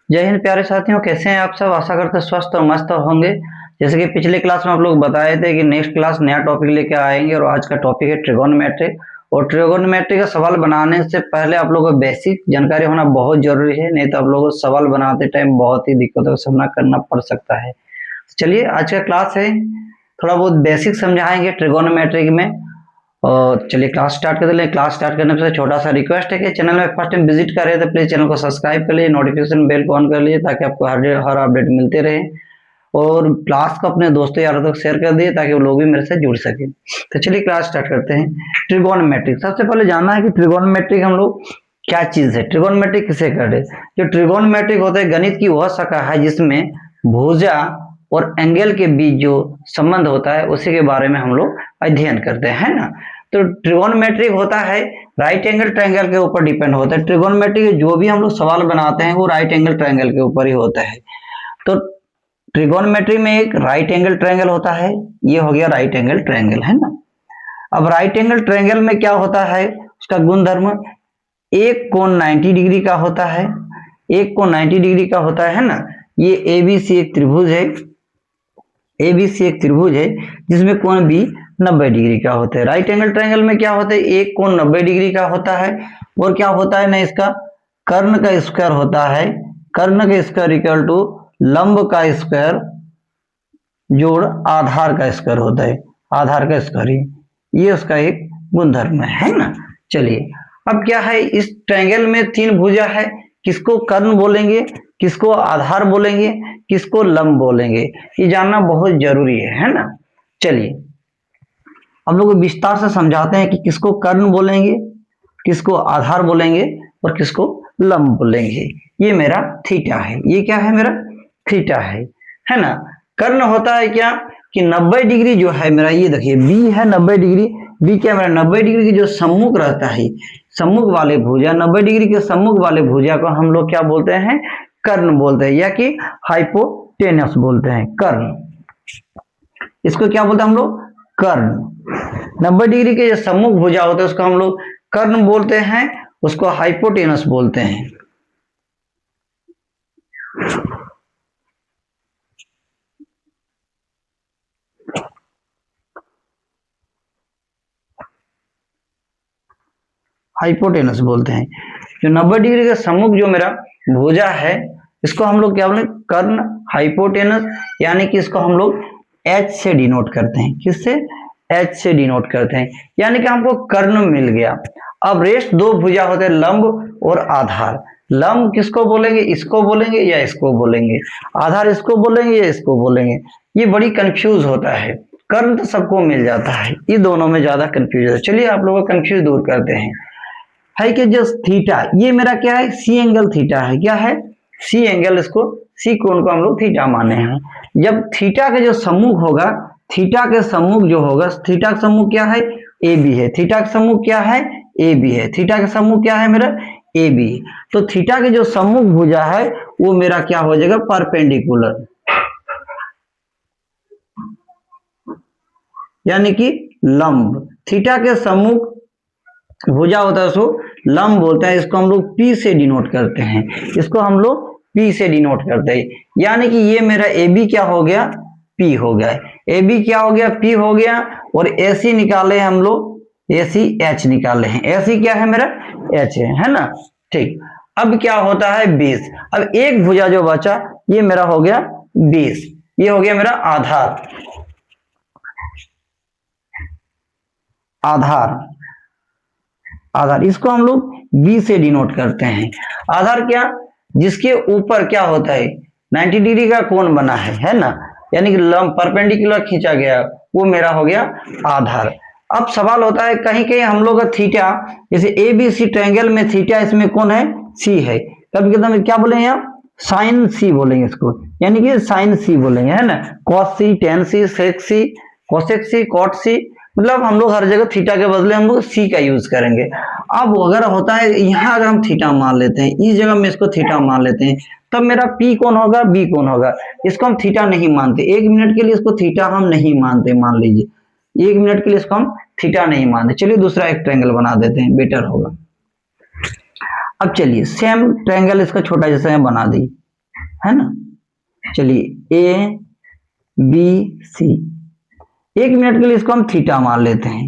जय हिंद प्यारे साथियों, कैसे हैं आप सब। आशा करते हैं स्वस्थ और मस्त होंगे। जैसे कि पिछले क्लास में आप लोग बताए थे कि नेक्स्ट क्लास नया टॉपिक लेके आएंगे और आज का टॉपिक है ट्रिगोनोमेट्री। और ट्रिगोनोमेट्री का सवाल बनाने से पहले आप लोगों को बेसिक जानकारी होना बहुत जरूरी है, नहीं तो आप लोगों को सवाल बनाते टाइम बहुत ही दिक्कतों का सामना करना पड़ सकता है। चलिए आज का क्लास है, थोड़ा बहुत बेसिक समझाएंगे ट्रिगोनोमेट्री में। और चलिए क्लास स्टार्ट कर लें। क्लास स्टार्ट करने से छोटा सा रिक्वेस्ट है कि चैनल में फर्स्ट टाइम विजिट कर रहे हैं तो प्लीज चैनल को सब्सक्राइब कर लीजिए, नोटिफिकेशन बेल को ऑन कर लीजिए ताकि आपको हर अपडेट मिलते रहे। और क्लास को अपने दोस्तों यारों तक शेयर कर दिए ताकि वो लोग भी मेरे से जुड़ सके। तो चलिए क्लास स्टार्ट करते हैं। ट्रिगोनोमेट्रिक, सबसे पहले जानना है कि ट्रिगोनोमेट्रिक हम लोग क्या चीज है, ट्रिगोनोमेट्रिक किसे कहते हैं। जो ट्रिगोनोमेट्रिक होता है गणित की वह शाखा है जिसमें भुजा और एंगल के बीच जो संबंध होता है उसी के बारे में हम लोग अध्ययन करते हैं ना। तो ट्रिगोनोमेट्रिक होता है राइट एंगल ट्रायंगल के ऊपर डिपेंड होता है। ट्रिगोनोमेट्रिक जो भी हम लोग सवाल बनाते हैं वो राइट एंगल ट्रायंगल के ऊपर ही होता है। तो ट्रिगोनोमेट्री में एक राइट एंगल ट्रायंगल होता है, ये हो गया राइट एंगल ट्रायंगल, है ना। अब राइट एंगल ट्रायंगल में क्या होता है, उसका गुणधर्म एक कोण 90 डिग्री का होता है, एक कोण 90 डिग्री का होता है ना। ये एबीसी एक त्रिभुज है, एबीसी एक त्रिभुज है जिसमें कोण भी 90 डिग्री का होता है। राइट एंगल ट्रायंगल में क्या होता है, एक कोण 90 डिग्री का होता है और क्या होता है ना, इसका कर्ण का स्क्वायर होता है। कर्ण का स्क्वायर इक्वल टू लंब का स्क्वायर जोड़ आधार का स्क्वायर होता है, आधार का स्क्वायर, ये उसका एक गुणधर्म है ना। चलिए अब क्या है, इस ट्रायंगल में तीन भुजा है, किसको कर्ण बोलेंगे, किसको आधार बोलेंगे, किसको लंब बोलेंगे, ये जानना बहुत जरूरी है ना। चलिए हम लोग विस्तार से समझाते हैं कि किसको कर्ण बोलेंगे, किसको आधार बोलेंगे और किसको लंब बोलेंगे। ये मेरा थीटा है, ये क्या है, मेरा थीटा है ना। कर्ण होता है क्या कि 90 डिग्री जो है मेरा, ये देखिए बी है 90 डिग्री, बी क्या मेरा 90 डिग्री की जो सम्मुख रहता है, सम्मुख वाले भुजा, 90 डिग्री के सम्मुख वाले भुजा को हम लोग क्या बोलते हैं, कर्ण बोलते हैं, या कि हाइपोटेनस बोलते हैं, कर्ण। इसको क्या बोलते हैं हम लोग, कर्ण। 90 डिग्री के जो सम्मुख भुजा होता है उसको हम लोग कर्ण बोलते हैं, उसको हाइपोटेनस बोलते हैं। हाइपोटेनस बोलते हैं। जो 90 डिग्री का सम्मुख जो मेरा भुजा है इसको हम लोग क्या बोले, कर्ण हाइपोटेनस, यानी कि इसको हम लोग H से डिनोट करते हैं, किससे, H से डिनोट करते हैं, यानी कि हमको कर्ण मिल गया। अब रेस्ट दो भुजा होते हैं लंब और आधार। लंब किसको बोलेंगे, इसको बोलेंगे या इसको बोलेंगे, आधार इसको बोलेंगे या इसको बोलेंगे, ये बड़ी कंफ्यूज होता है। कर्ण तो सबको मिल जाता है, ये दोनों में ज्यादा कंफ्यूज है। चलिए आप लोगों को कंफ्यूज दूर करते हैं। है कि जो थीटा, ये मेरा क्या है, सी एंगल थीटा है, क्या है, सी एंगल, इसको सी कोण को हम लोग थीटा माने हैं। जब थीटा के जो सम्मुख होगा, थीटा के सम्मुख जो होगा, थीटा का सम्मुख क्या है, ए बी है, थीटा का सम्मुख क्या है, ए बी है, थीटा का सम्मुख क्या है मेरा, ए बी। तो थीटा के जो सम्मुख भुजा है वो मेरा क्या हो जाएगा, परपेंडिकुलर, यानी कि लंब। थीटा के सम्मुख भुजा होता है उसको लंब बोलते हैं, इसको हम लोग P से डिनोट करते हैं, इसको हम लोग P से डिनोट करते हैं। यानी कि ये मेरा AB क्या हो गया, P हो गया, AB क्या हो गया, P हो गया। और AC निकाले हम लोग, AC H निकाले हैं, AC क्या है मेरा, H है ना। ठीक, अब क्या होता है 20। अब एक भुजा जो बचा ये मेरा हो गया 20, ये हो गया मेरा आधार, आधार, आधार, इसको हम लोग बी से डिनोट करते हैं। आधार क्या, जिसके ऊपर क्या होता है 90 डिग्री का कोण बना है ना, यानी कि लंब परपेंडिकुलर खींचा गया, वो मेरा हो गया आधार। अब सवाल होता है कहीं कहीं हम लोग का थीटा, जैसे ए बी सी ट्रायंगल में थीटा इसमें कौन है, सी है, कभी कभी क्या बोलेंगे आप, साइन सी बोलेंगे इसको, यानी कि साइन सी बोलेंगे, है ना। कॉस सी, टेन सी, सेक सी, कोसेक सी, कॉट सी, मतलब हम लोग हर जगह थीटा के बदले हम लोग सी का यूज करेंगे। अब अगर होता है यहाँ अगर हम थीटा मान लेते हैं, इस जगह में इसको थीटा मान लेते हैं, तब मेरा पी कौन होगा, बी कौन होगा, इसको हम थीटा नहीं मानते, एक मिनट के लिए इसको थीटा हम नहीं मानते, मान लीजिए एक मिनट के लिए इसको हम थीटा नहीं मानते। चलिए दूसरा एक ट्रायंगल बना देते हैं, बेटर होगा। अब चलिए सेम ट्रायंगल इसका छोटा जैसा है बना दी, है ना। चलिए ए बी सी, 1 मिनट के लिए इसको हम थीटा मान लेते हैं।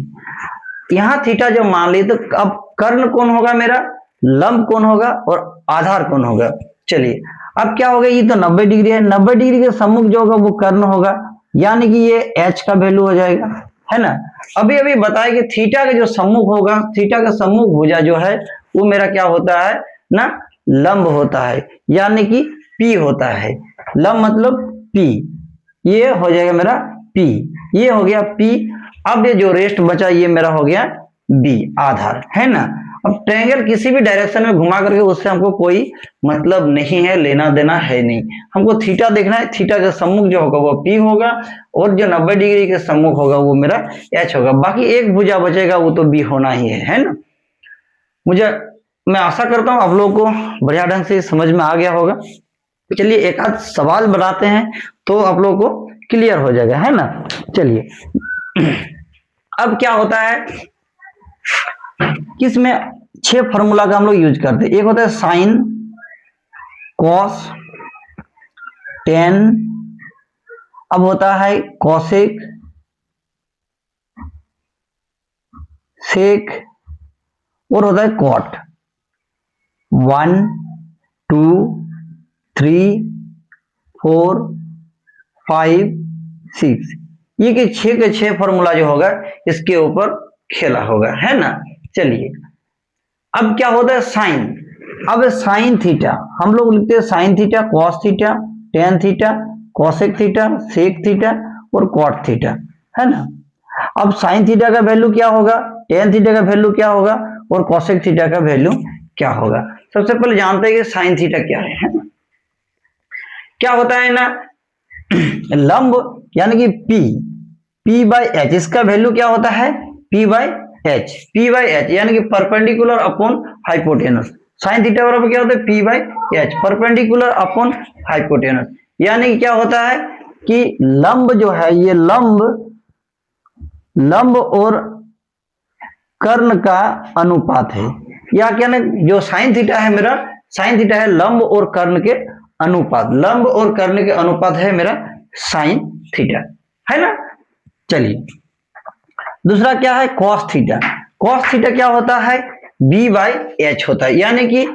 यहां थीटा जब मान लिए तो अब कर्ण कौन होगा मेरा, लंब कौन होगा और आधार कौन होगा। चलिए अब क्या होगा, ये तो 90 डिग्री है, 90 डिग्री के सम्मुख जो होगा वो कर्ण होगा, यानी कि ये एच का वैल्यू हो जाएगा, है ना। अभी अभी बताया कि थीटा का जो सम्मुख होगा, थीटा का सम्मुख भुजा जो है वो मेरा क्या होता है ना, लंब होता है, यानी कि पी होता है। लंब मतलब पी, ये हो जाएगा मेरा पी, ये हो गया पी। अब ये जो रेस्ट बचा ये मेरा हो गया बी, आधार, है ना। अब ट्रायंगल किसी भी डायरेक्शन में घुमा करके उससे हमको कोई मतलब नहीं है, लेना देना है नहीं, हमको थीटा देखना है। थीटा का सम्मुख जो होगा वो पी होगा और जो 90 डिग्री के सम्मुख होगा वो मेरा एच होगा। बाकी एक भुजा बचेगा वो तो बी होना ही है ना। मैं आशा करता हूं आप लोगों को बढ़िया ढंग से समझ में आ गया होगा। चलिए एक आध सवाल बनाते हैं तो आप लोगों को क्लियर हो जाएगा, है ना। चलिए अब क्या होता है, किसमें 6 फॉर्मूला का हम लोग यूज करते हैं। एक होता है साइन, कॉस, टेन, अब होता है कॉसेक, सेक और होता है कॉट। 1 2 3 4 5 6, ये कि 6 के 6 फॉर्मूला जो होगा इसके ऊपर खेला होगा, है ना। चलिए अब क्या होता है साइन। अब साइन थीटा हम लोग लिखते हैं sine theta, cos theta, tan theta, cosec theta, sec theta और कॉट थीटा, है ना। अब साइन थीटा का वैल्यू क्या होगा, टेन थीटा का वैल्यू क्या होगा और कॉसेक थीटा का वैल्यू क्या होगा। सबसे पहले जानते हैं कि साइन थीटा क्या है ना। क्या होता है ना, लंब यानी कि P बाई एच, इसका वैल्यू क्या होता है P बाई एच यानी कि perpendicular upon hypotenuse. Sine theta बराबर क्या होता है P by H, perpendicular upon hypotenuse, यानी कि क्या होता है कि लंब जो है ये लंब और कर्ण का अनुपात है, या क्या ना, जो साइन थीटा है मेरा, साइन थीटा है लंब और कर्ण के अनुपात, लंब और कर्ण के अनुपात है मेरा साइन थीटा, है ना। चलिए दूसरा क्या है कॉस थीटा। कॉस थीटा क्या होता है बी बाई एच होता है, यानी कि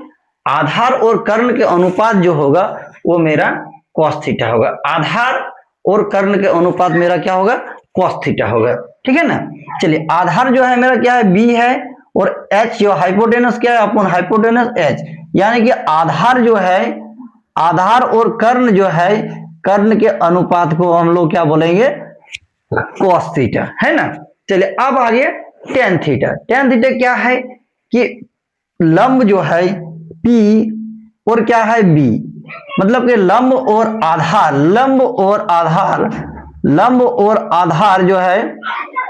आधार और कर्ण के अनुपात जो होगा वो मेरा कॉस थीटा होगा। आधार और कर्ण के अनुपात मेरा क्या होगा कॉस थीटा होगा, ठीक है ना। चलिए आधार जो है मेरा क्या है बी है और एच जो हाइपोटेनस क्या है अपॉन हाइपोटेनस एच, यानी कि आधार जो है, आधार और कर्ण जो है, कर्ण के अनुपात को हम लोग क्या बोलेंगे कॉस थीटा, है ना। चलिए अब आगे टेन थीटा। टेन थीटा क्या है कि लंब जो है P और क्या है B, मतलब कि लंब और आधार, लंब और आधार जो है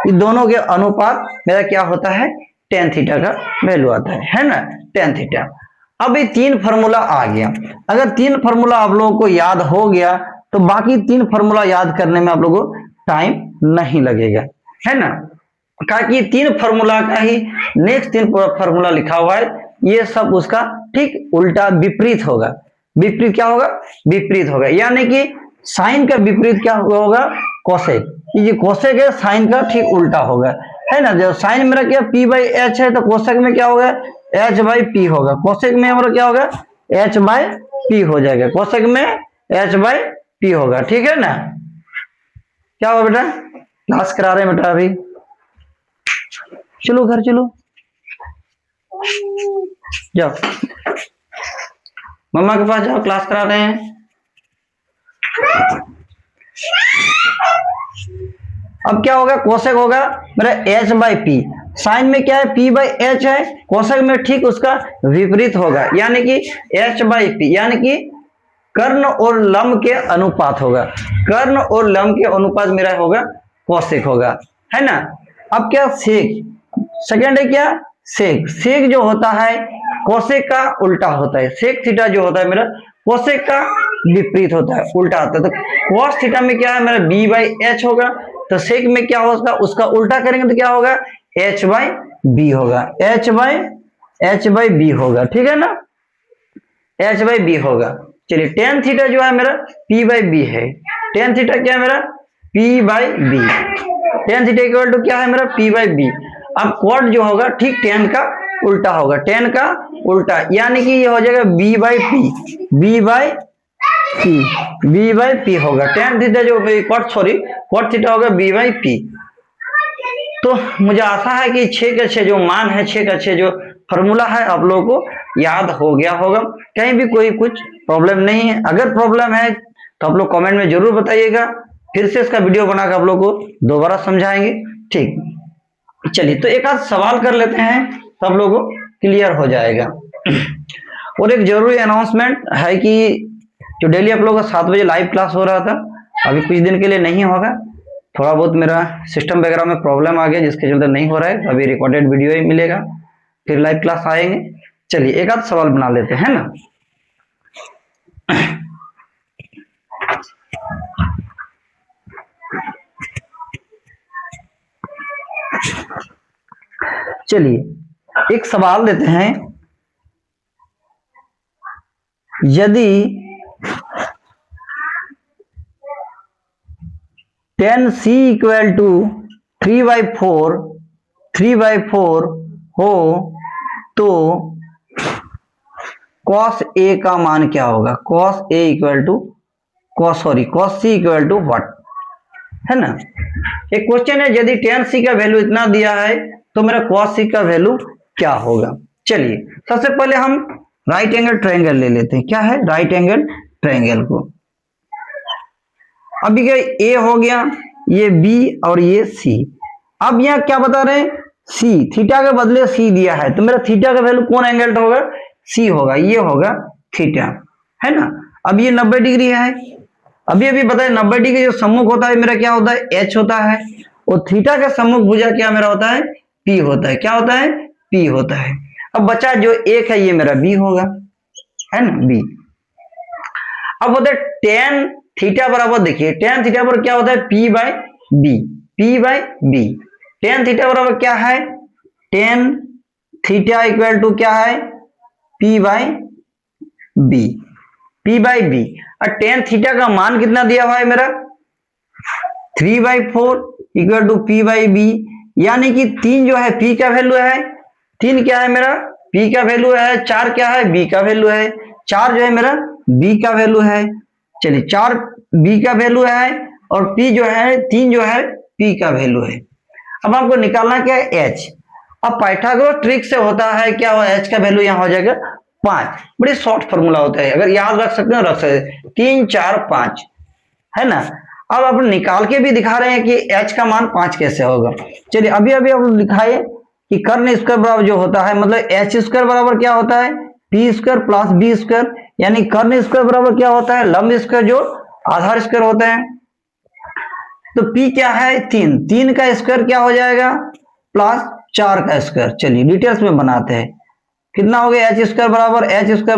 इन दोनों के अनुपात मेरा क्या होता है टेन थीटा का वैल्यू आता है ना, टेन थीटा। अब ये 3 फार्मूला आ गया। अगर 3 फार्मूला आप लोगों को याद हो गया तो बाकी 3 फार्मूला याद करने में आप लोगों को टाइम नहीं लगेगा, है ना। क्योंकि 3 फार्मूला का ही नेक्स्ट 3 फार्मूला लिखा हुआ है, ये सब उसका ठीक उल्टा विपरीत होगा। विपरीत क्या होगा, विपरीत होगा, यानी कि साइन का विपरीत क्या होगा कोसेक। ये कोसेक है साइन का ठीक उल्टा होगा, है ना। जब साइन मेरा क्या P बाई एच है तो कोसेक में क्या होगा H बाई पी होगा। कोसेक में हमारा क्या होगा H बाई पी हो जाएगा, कोसेक में H बाई पी होगा, ठीक है ना। क्या हुआ बेटा, क्लास करा रहे हैं बेटा अभी, चलो घर चलो जाओ, मम्मा के पास जाओ, क्लास करा रहे हैं। अब क्या होगा कोसेक होगा मेरा H बाई पी, साइन में क्या है P बाई एच है, कोसेक में ठीक उसका विपरीत होगा, यानी कि H बाई पी, यानी कि कर्ण और लंब के अनुपात होगा। कर्ण और लंब के अनुपात मेरा होगा कोसेक होगा, है ना। अब क्या सेक, सेकेंड है क्या सेक। सेक जो होता है कोसेक का उल्टा होता है, सेक थीटा जो होता है मेरा कोसेक का विपरीत होता है, उल्टा होता है। तो कॉस थीटा में क्या है मेरा बी बाई एच होगा, तो सेक में क्या होगा उसका उल्टा करेंगे तो क्या होगा एच बाई बी होगा, H by H by B होगा, ठीक है ना, एच बाई बी होगा। चलिए टेन थीटा जो है मेरा पी बाई बी है, टेन थीटा क्या है मेरा P by B, tan theta equal to क्या है मेरा पी बाई बी। अब कॉट जो होगा ठीक टेन का उल्टा होगा, टेन का उल्टा, यानी कि ये हो जाएगा B by P, B by P, B by P होगा। टेन थीटा जो कॉट सॉरी कॉट थीटा होगा बी बाई पी। तो मुझे आशा है कि 6 के 6 जो मान है, 6 का 6 जो फॉर्मूला है आप लोगों को याद हो गया होगा, कहीं भी कोई कुछ प्रॉब्लम नहीं है। अगर प्रॉब्लम है तो आप लोग कमेंट में जरूर बताइएगा, फिर से इसका वीडियो बनाकर आप लोग को दोबारा समझाएंगे, ठीक। चलिए तो एक आध सवाल कर लेते हैं, सब लोगों को क्लियर हो जाएगा। और एक जरूरी अनाउंसमेंट है कि जो डेली आप लोगों का 7 बजे लाइव क्लास हो रहा था, अभी कुछ दिन के लिए नहीं होगा, थोड़ा बहुत मेरा सिस्टम वगैरह में प्रॉब्लम आ गया जिसके चलते नहीं हो रहा है, अभी रिकॉर्डेड वीडियो ही मिलेगा, फिर लाइव क्लास आएंगे। चलिए एक आध सवाल बना लेते हैं ना। चलिए एक सवाल देते हैं, यदि 10c इक्वल टू 3/4 हो तो cos a का मान क्या होगा, cos a equal to cos c equal to what, है ना। एक क्वेश्चन है, यदि 10c का वैल्यू इतना दिया है तो मेरा cos c का वैल्यू क्या होगा। चलिए सबसे पहले हम राइट एंगल ट्रायंगल ले लेते हैं, क्या है राइट एंगल ट्रायंगल को। अभी क्या ए हो गया, ये बी और ये सी। अब यहाँ क्या बता रहे हैं, सी, थीटा के बदले सी दिया है, तो मेरा थीटा का वैल्यू कौन एंगल होगा, सी होगा, ये होगा थीटा, है ना। अब ये 90 डिग्री है, अभी बताए 90 डिग्री जो सम्मुख होता है मेरा क्या होता है, एच होता है, और थीटा का सम्मुख भुजा क्या मेरा होता है, पी होता है, क्या होता है, पी होता है। अब बचा जो एक है ये मेरा बी होगा, है ना, बी। अब होता है टेन थीटा बराबर, देखिए टेन थीटा पर क्या होता है, P by B, P by B. Tan theta बराबर क्या है, टेन थीटा इक्वल टू क्या है, P by B, P by B. और टेन थीटा का मान कितना दिया हुआ है मेरा 3/4 equal to P by B, यानी कि 3 जो है पी का वैल्यू है, 3 क्या है मेरा पी का वैल्यू है, 4 क्या है बी का वैल्यू है, 4 जो है मेरा बी का वैल्यू है। चलिए 4 बी का वैल्यू है और पी जो है 3 जो है पी का वैल्यू है। अब आपको निकालना क्या है, एच। अब पाइथागोरस ट्रिक से होता है क्या, एच का वैल्यू यहाँ हो जाएगा 5, बड़ी शॉर्ट फॉर्मूला होता है, अगर याद रख सकते हो रख सकते, 3 4 5, है ना। अब आप निकाल के भी दिखा रहे हैं कि एच का मान 5 कैसे होगा। चलिए अभी आप दिखाए कि कर्ण स्क्वायर बराबर जो होता है, मतलब एच स्क्वायर बराबर क्या होता है, P square plus B square, यानी कर्ण स्क्वायर बराबर क्या होता है, लंब स्क्वायर जो आधार स्क्वायर होता है। तो पी क्या है 3, 3 का स्क्वायर क्या हो जाएगा प्लस 4 का स्क्वायर। चलिए डिटेल्स में बनाते हैं, कितना हो गया एच स्क्वायर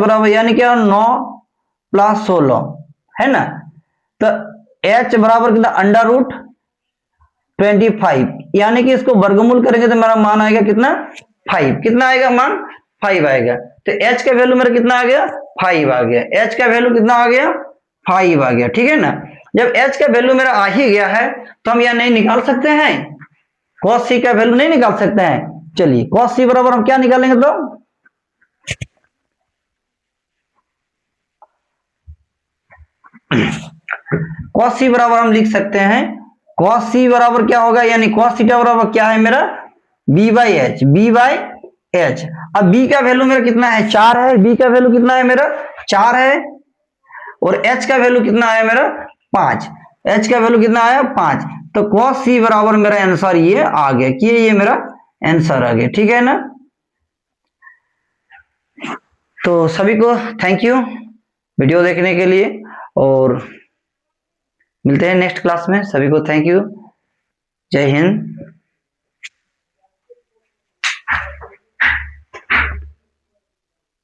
बराबर यानी क्या 9 प्लस 16, है ना। तो एच बराबर कितना अंडर रूट 25, यानी कि इसको वर्गमूल करेंगे तो मेरा मान आएगा कितना 5, कितना आएगा मान 5 आएगा। तो एच का वैल्यू मेरा कितना आ गया 5 आ गया, एच का वैल्यू कितना आ गया 5 आ गया, ठीक है ना। जब एच का वैल्यू मेरा आ ही गया है तो हम यह नहीं निकाल सकते हैं, cos c का वैल्यू नहीं निकाल सकते हैं। चलिए cos c बराबर हम क्या निकालेंगे, तो cos c बराबर हम लिख सकते हैं, cos c बराबर क्या होगा, यानी cos थीटा बराबर क्या है मेरा b by H, b by H. अब b का वैल्यू मेरा कितना है 4 है, b का वैल्यू कितना है मेरा 4 है, और h का वैल्यू कितना है मेरा 5, h का वैल्यू कितना आया 5। तो cos c बराबर मेरा आंसर ये आ गया कि ये मेरा आंसर आ गया, ठीक है ना। तो सभी को थैंक यू वीडियो देखने के लिए, और मिलते हैं नेक्स्ट क्लास में। सभी को थैंक यू, जय हिंद।